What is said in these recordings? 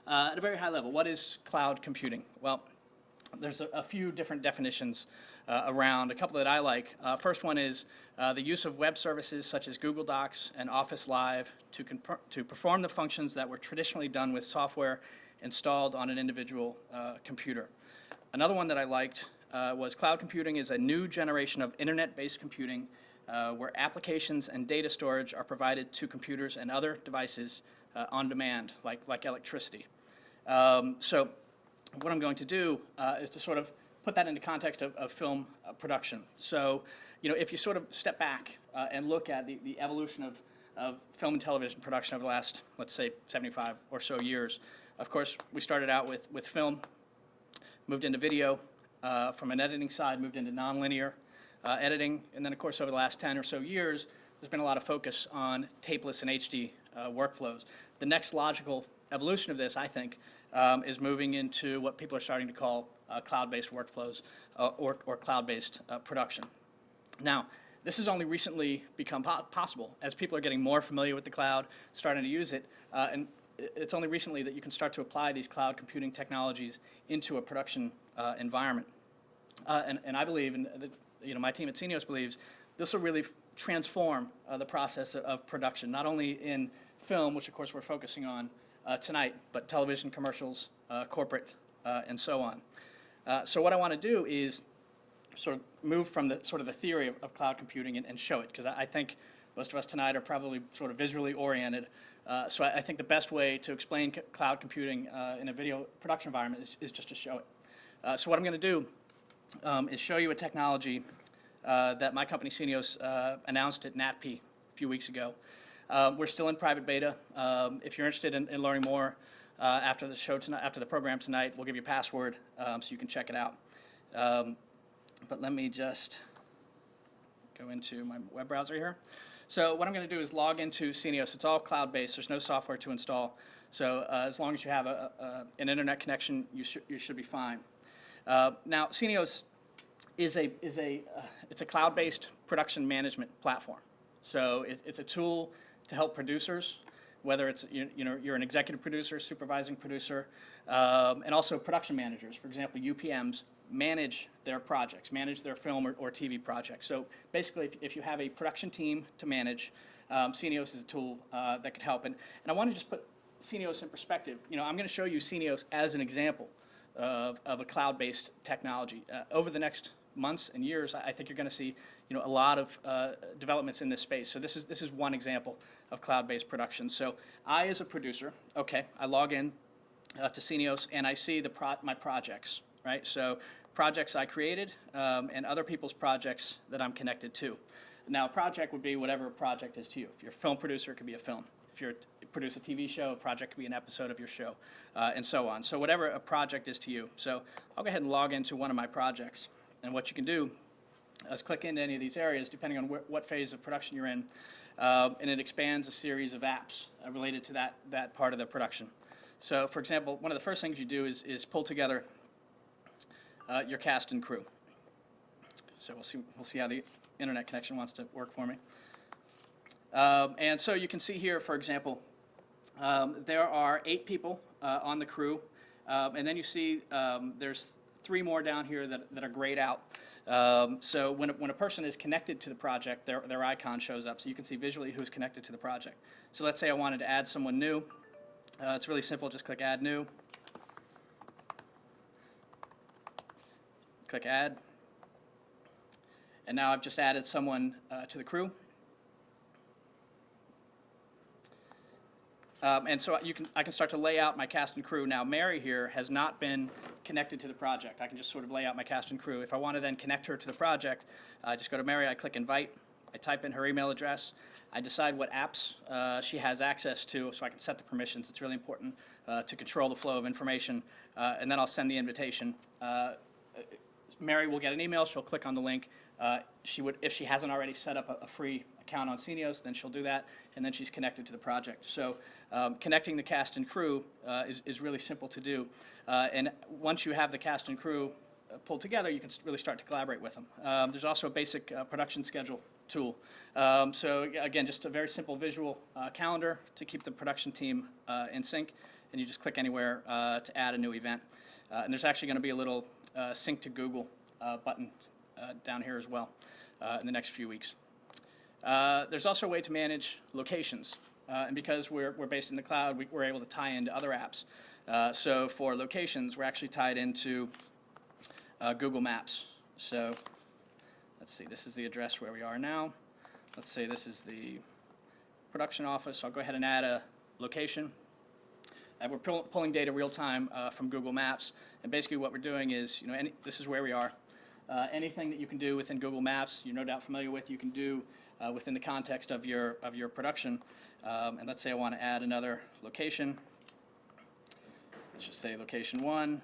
At a very high level, what is cloud computing? Well, there's a few different definitions around, a couple that I like. First one is the use of web services such as Google Docs and Office Live to perform the functions that were traditionally done with software installed on an individual computer. Another one that I liked was cloud computing is a new generation of internet-based computing where applications and data storage are provided to computers and other devices on demand, like electricity. So what I'm going to do is to sort of put that into context of film production. So, if you sort of step back and look at the evolution of film and television production over the last, let's say, 75 or so years, of course, we started out with film, moved into video, from an editing side, moved into nonlinear editing, and then, of course, over the last 10 or so years, there's been a lot of focus on tapeless and HD workflows. The next logical evolution of this, I think, is moving into what people are starting to call cloud-based workflows or cloud-based production. Now, this has only recently become possible as people are getting more familiar with the cloud, starting to use it, and it's only recently that you can start to apply these cloud computing technologies into a production environment. And I believe, and my team at Scenios believes, this will really transform the process of production, not only in film, which of course we're focusing on tonight, but television, commercials, corporate, and so on. So what I want to do is sort of move from the theory of cloud computing and show it, because I think most of us tonight are probably sort of visually oriented. So I think the best way to explain cloud computing in a video production environment is just to show it. So what I'm going to do is show you a technology that my company Scenios announced at NatP a few weeks ago. We're still in private beta. If you're interested in learning more after the show tonight, after the program tonight, we'll give you a password so you can check it out. But let me just go into my web browser here. So what I'm going to do is log into Scenios. It's all cloud-based. There's no software to install. So as long as you have an internet connection, you should be fine. Now, Scenios is it's a cloud-based production management platform. So it's a tool to help producers, whether it's you're an executive producer, supervising producer, and also production managers. For example, UPMs manage their projects, manage their film or TV projects. So basically, if you have a production team to manage, Scenios is a tool that could help. And I want to just put Scenios in perspective. I'm going to show you Scenios as an example of a cloud-based technology. Over the next months and years, I think you're going to see a lot of developments in this space. So this is one example of cloud-based production. So I, as a producer, I log in to Scenios and I see my projects, right? So projects I created and other people's projects that I'm connected to. Now, a project would be whatever a project is to you. If you're a film producer, it could be a film. If you produce a TV show, a project could be an episode of your show, and so on. So whatever a project is to you. So I'll go ahead and log into one of my projects. And what you can do is click into any of these areas, depending on what phase of production you're in, and it expands a series of apps related to that part of the production. So, for example, one of the first things you do is pull together your cast and crew. So we'll see how the internet connection wants to work for me. And so you can see here, for example, there are 8 people on the crew, and then you see there's 3 more down here that are grayed out. So when a person is connected to the project, their icon shows up, so you can see visually who's connected to the project. So let's say I wanted to add someone new. It's really simple. Just click Add New. Click Add. And now I've just added someone to the crew. And so I can start to lay out my cast and crew. Now, Mary here has not been connected to the project. I can just sort of lay out my cast and crew. If I want to then connect her to the project, I just go to Mary, I click Invite, I type in her email address, I decide what apps she has access to, so I can set the permissions. It's really important to control the flow of information, and then I'll send the invitation. Mary will get an email, she'll click on the link. If she hasn't already set up a free account on Scenios, then she'll do that, and then she's connected to the project. So connecting the cast and crew is really simple to do. And once you have the cast and crew pulled together, you can really start to collaborate with them. There's also a basic production schedule tool. So again, just a very simple visual calendar to keep the production team in sync. and you just click anywhere to add a new event. And there's actually going to be a little sync to Google button down here as well in the next few weeks. There's also a way to manage locations. And because we're based in the cloud, we're able to tie into other apps. So for locations, we're actually tied into Google Maps. So let's see, this is the address where we are now. Let's say this is the production office. So I'll go ahead and add a location. We're pulling data real time from Google Maps. And basically what we're doing is, this is where we are. Anything that you can do within Google Maps, you're no doubt familiar with, you can do within the context of your production. And let's say I want to add another location. Let's just say location 1.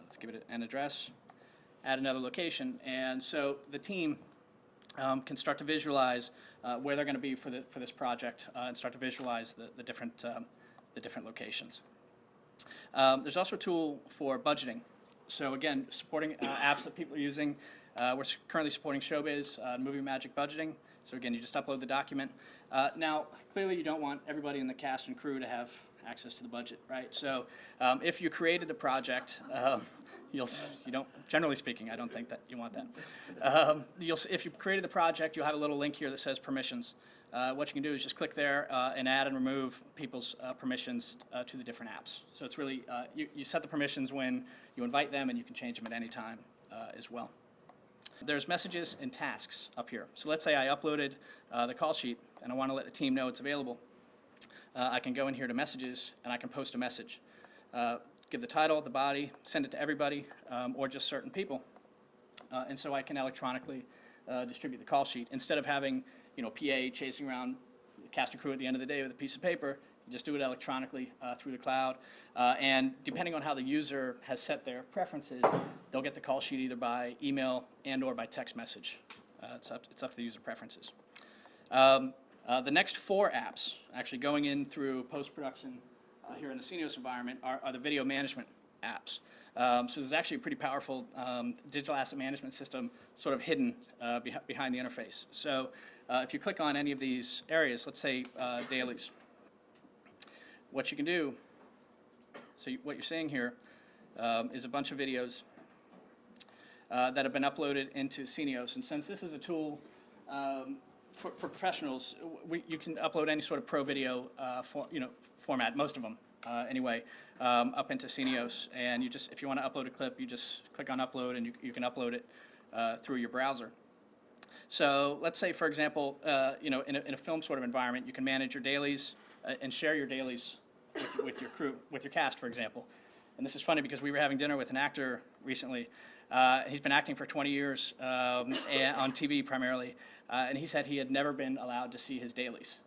Let's give it an address. Add another location. And so the team can start to visualize where they're going to be for this project and start to visualize the different locations. There's also a tool for budgeting. So again, supporting apps that people are using. We're currently supporting Showbiz, Movie Magic budgeting. So again, you just upload the document. Now, clearly you don't want everybody in the cast and crew to have access to the budget, right? So if you created the project, you don't, generally speaking, I don't think that you want that. If you created the project, you'll have a little link here that says permissions. What you can do is just click there and add and remove people's permissions to the different apps. So it's really, you set the permissions when you invite them, and you can change them at any time as well. There's messages and tasks up here. So let's say I uploaded the call sheet, and I want to let the team know it's available. I can go in here to messages, and I can post a message. Give the title, the body, send it to everybody, or just certain people. And so I can electronically distribute the call sheet. Instead of having PA chasing around the cast and crew at the end of the day with a piece of paper, you just do it electronically through the cloud. And depending on how the user has set their preferences, they'll get the call sheet either by email and or by text message. It's up to the user preferences. The next 4 apps, actually going in through post-production here in the Scenios environment, are the video management apps. So there's actually a pretty powerful digital asset management system sort of hidden behind the interface. So if you click on any of these areas, let's say dailies, what you can do, so what you're seeing here is a bunch of videos that have been uploaded into Scenios. And since this is a tool for professionals, you can upload any sort of pro video format, most of them anyway, up into Scenios. And you just, if you want to upload a clip, you just click on upload, and you can upload it through your browser. So let's say, for example, in a film sort of environment, you can manage your dailies and share your dailies with your crew, with your cast, for example. And this is funny because we were having dinner with an actor recently. He's been acting for 20 years on TV primarily, and he said he had never been allowed to see his dailies,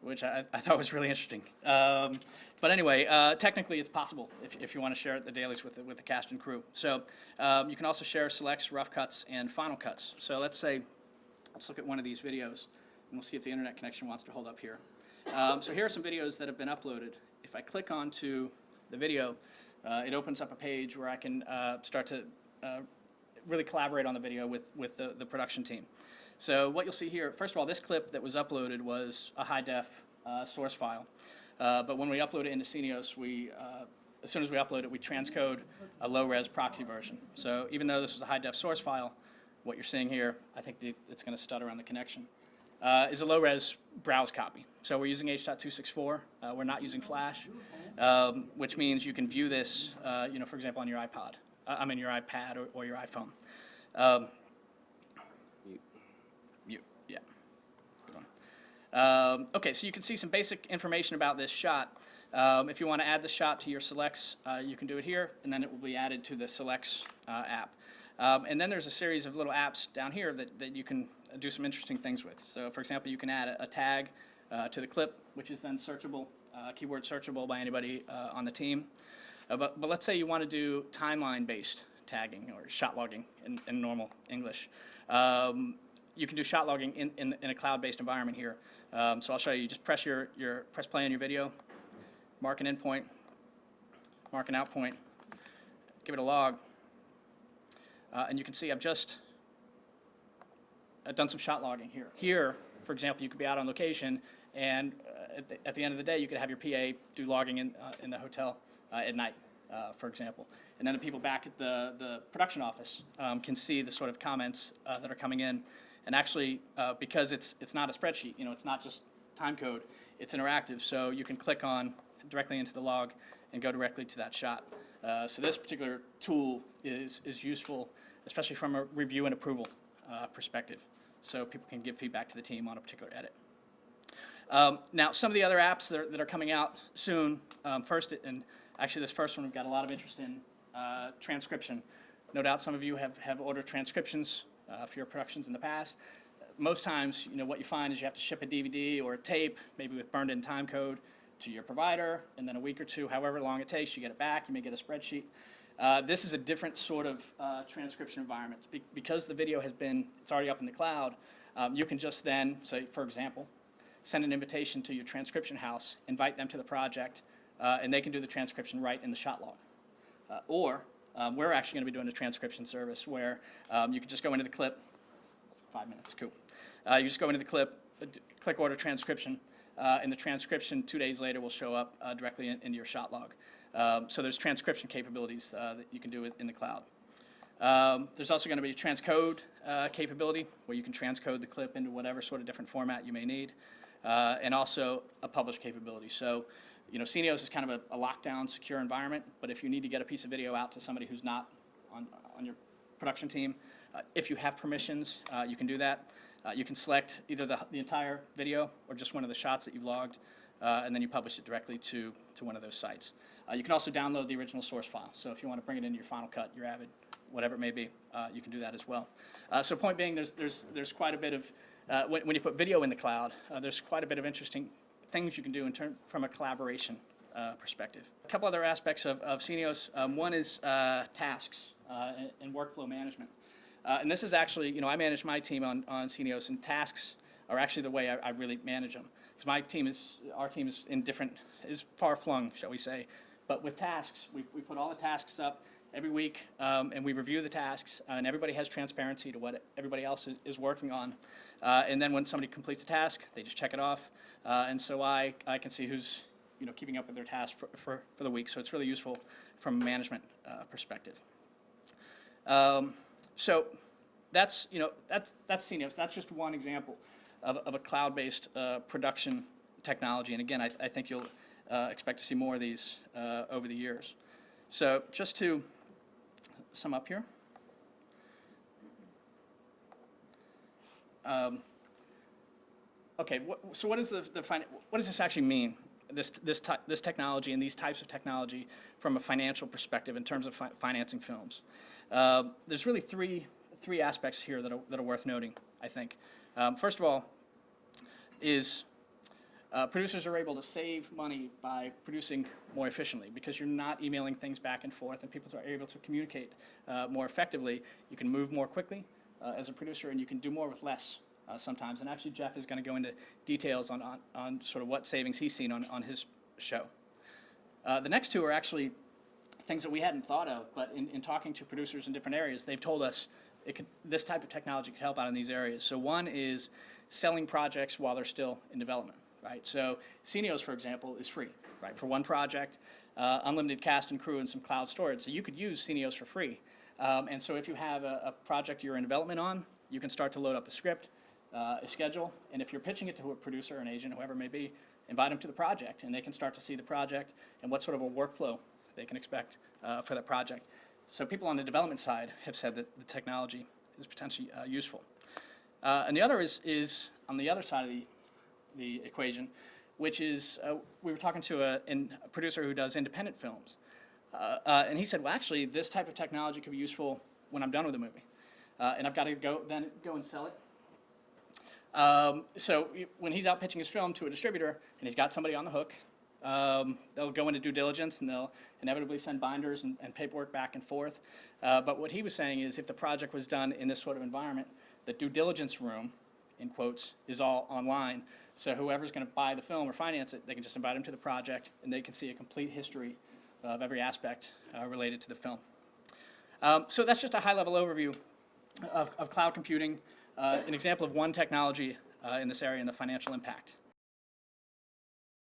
which I thought was really interesting. But anyway, technically it's possible if you want to share the dailies with the cast and crew. So you can also share selects, rough cuts, and final cuts. So let's look at one of these videos, and we'll see if the internet connection wants to hold up here. So here are some videos that have been uploaded. If I click onto the video, it opens up a page where I can start to really collaborate on the video with the production team. So what you'll see here, first of all, this clip that was uploaded was a high-def source file. But when we upload it into Scenios, as soon as we upload it, we transcode a low-res proxy version. So even though this was a high-def source file, what you're seeing here, I think it's going to stutter on the connection, is a low-res browse copy. So we're using H.264. We're not using Flash, which means you can view this, for example, on your iPad or your iPhone. Yeah. Good one. Okay, so you can see some basic information about this shot. If you want to add the shot to your selects, you can do it here, and then it will be added to the selects app. And then there's a series of little apps down here that you can do some interesting things with. So, for example, you can add a tag to the clip, which is then searchable, keyword searchable by anybody on the team. But let's say you want to do timeline-based tagging or shot logging in normal English. You can do shot logging in a cloud-based environment here. So I'll show you. Just press press play on your video, mark an endpoint, mark an out point, give it a log, and you can see I've done some shot logging here. Here, for example, you could be out on location, and at the end of the day, you could have your PA do logging in the hotel at night, for example. And then the people back at the production office can see the sort of comments that are coming in. And actually, because it's not a spreadsheet, it's not just time code, it's interactive, so you can click on directly into the log and go directly to that shot. So this particular tool is useful, especially from a review and approval perspective, so people can give feedback to the team on a particular edit. Now, some of the other apps that are coming out soon, first, and actually this first one we've got a lot of interest in, transcription. No doubt some of you have ordered transcriptions for your productions in the past. Most times, what you find is you have to ship a DVD or a tape, maybe with burned-in time code, to your provider, and then a week or two, however long it takes, you get it back, you may get a spreadsheet. This is a different sort of transcription environment. Because the video it's already up in the cloud, you can just then, say, for example, send an invitation to your transcription house, invite them to the project, and they can do the transcription right in the shot log. Or we're actually going to be doing a transcription service where you can just go into the clip, 5 minutes, cool. You just go into the clip, click order transcription, and the transcription 2 days later will show up directly into your shot log. So there's transcription capabilities that you can do in the cloud. There's also going to be transcode capability, where you can transcode the clip into whatever sort of different format you may need, and also a publish capability. So, Scenios is kind of a lockdown, secure environment, but if you need to get a piece of video out to somebody who's not on your production team, if you have permissions, you can do that. You can select either the entire video or just one of the shots that you've logged, and then you publish it directly to one of those sites. You can also download the original source file. So if you want to bring it into your Final Cut, your Avid, whatever it may be, you can do that as well. So point being, there's quite a bit of, when you put video in the cloud, there's quite a bit of interesting things you can do from a collaboration perspective. A couple other aspects of Scenios. One is tasks and workflow management. And this is actually, I manage my team on Scenios, and tasks are actually the way I really manage them. Because our team is far flung, shall we say. But with tasks, we put all the tasks up every week, and we review the tasks, and everybody has transparency to what everybody else is working on. And then when somebody completes a task, they just check it off. And so I can see who's keeping up with their tasks for the week. So it's really useful from a management perspective. So that's Scenios. That's just one example of a cloud-based production technology. And again, I think you'll expect to see more of these over the years. So just to sum up here. Okay, so what does what does this actually mean? This technology and these types of technology from a financial perspective in terms of financing films. There's really three aspects here that are worth noting, I think. First of all, is producers are able to save money by producing more efficiently because you're not emailing things back and forth, and people are able to communicate more effectively. You can move more quickly as a producer, and you can do more with less sometimes. And actually, Jeff is going to go into details on sort of what savings he's seen on his show. The next two are actually things that we hadn't thought of, but in talking to producers in different areas, they've told us this type of technology could help out in these areas. So one is selling projects while they're still in development, right? So Scenios, for example, is free, right? For one project, unlimited cast and crew and some cloud storage. So you could use Scenios for free. And so if you have a project you're in development on, you can start to load up a script, a schedule, and if you're pitching it to a producer, an agent, whoever it may be, invite them to the project, and they can start to see the project and what sort of a workflow they can expect for that project. So people on the development side have said that the technology is potentially useful. And the other is on the other side of the equation, which is we were talking to a producer who does independent films. And he said, well, actually, this type of technology could be useful when I'm done with a movie. And I've got to go and sell it. So when he's out pitching his film to a distributor and he's got somebody on the hook, they'll go into due diligence and they'll inevitably send binders and paperwork back and forth. But what he was saying is if the project was done in this sort of environment, the due diligence room, in quotes, is all online. So whoever's going to buy the film or finance it, they can just invite them to the project and they can see a complete history of every aspect related to the film. So that's just a high-level overview of cloud computing, an example of one technology in this area and the financial impact.